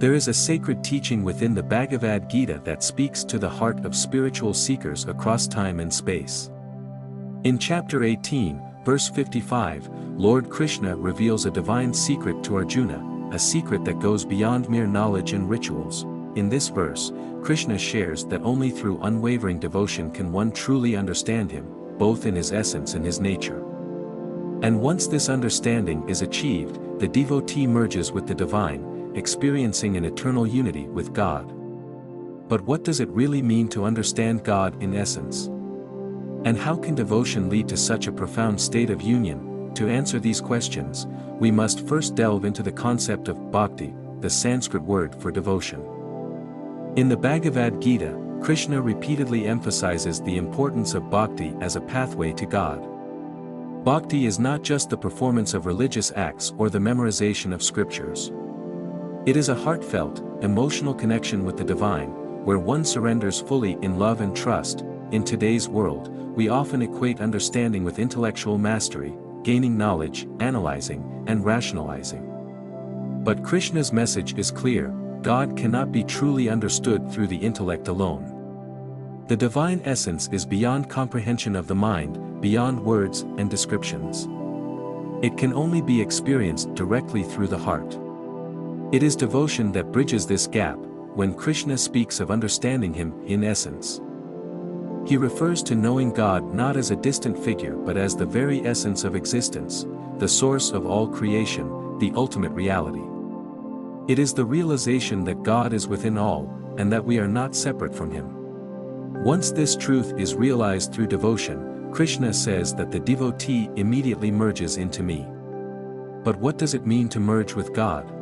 There is a sacred teaching within the Bhagavad Gita that speaks to the heart of spiritual seekers across time and space. In chapter 18, verse 55, Lord Krishna reveals a divine secret to Arjuna, a secret that goes beyond mere knowledge and rituals. In this verse, Krishna shares that only through unwavering devotion can one truly understand him, both in his essence and his nature. And once this understanding is achieved, the devotee merges with the divine, experiencing an eternal unity with God. But what does it really mean to understand God in essence? And how can devotion lead to such a profound state of union? To answer these questions, we must first delve into the concept of Bhakti, the Sanskrit word for devotion. In the Bhagavad Gita, Krishna repeatedly emphasizes the importance of Bhakti as a pathway to God. Bhakti is not just the performance of religious acts or the memorization of scriptures. It is a heartfelt, emotional connection with the divine, where one surrenders fully in love and trust. In today's world, we often equate understanding with intellectual mastery, gaining knowledge, analyzing, and rationalizing. But Krishna's message is clear: God cannot be truly understood through the intellect alone. The divine essence is beyond comprehension of the mind, beyond words and descriptions. It can only be experienced directly through the heart. It is devotion that bridges this gap. When Krishna speaks of understanding him in essence, he refers to knowing God not as a distant figure but as the very essence of existence, the source of all creation, the ultimate reality. It is the realization that God is within all, and that we are not separate from him. Once this truth is realized through devotion, Krishna says that the devotee immediately merges into me. But what does it mean to merge with God?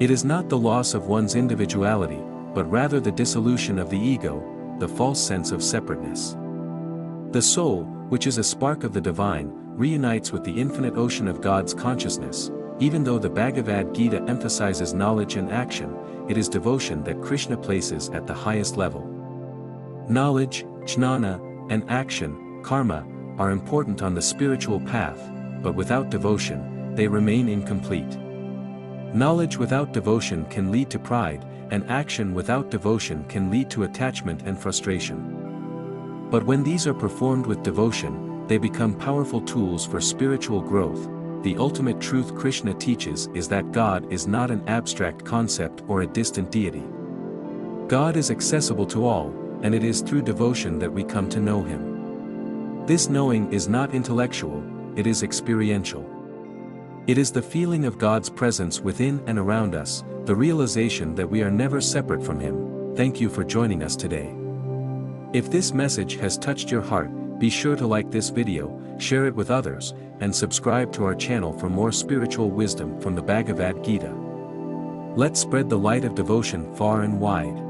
It is not the loss of one's individuality, but rather the dissolution of the ego, the false sense of separateness. The soul, which is a spark of the divine, reunites with the infinite ocean of God's consciousness. Even though the Bhagavad Gita emphasizes knowledge and action, it is devotion that Krishna places at the highest level. Knowledge, jnana, and action, karma, are important on the spiritual path, but without devotion, they remain incomplete. Knowledge without devotion can lead to pride, and action without devotion can lead to attachment and frustration. But when these are performed with devotion, they become powerful tools for spiritual growth. The ultimate truth Krishna teaches is that God is not an abstract concept or a distant deity. God is accessible to all, and it is through devotion that we come to know him. This knowing is not intellectual, it is experiential. It is the feeling of God's presence within and around us, the realization that we are never separate from him. Thank you for joining us today. If this message has touched your heart, be sure to like this video, share it with others, and subscribe to our channel for more spiritual wisdom from the Bhagavad Gita. Let's spread the light of devotion far and wide.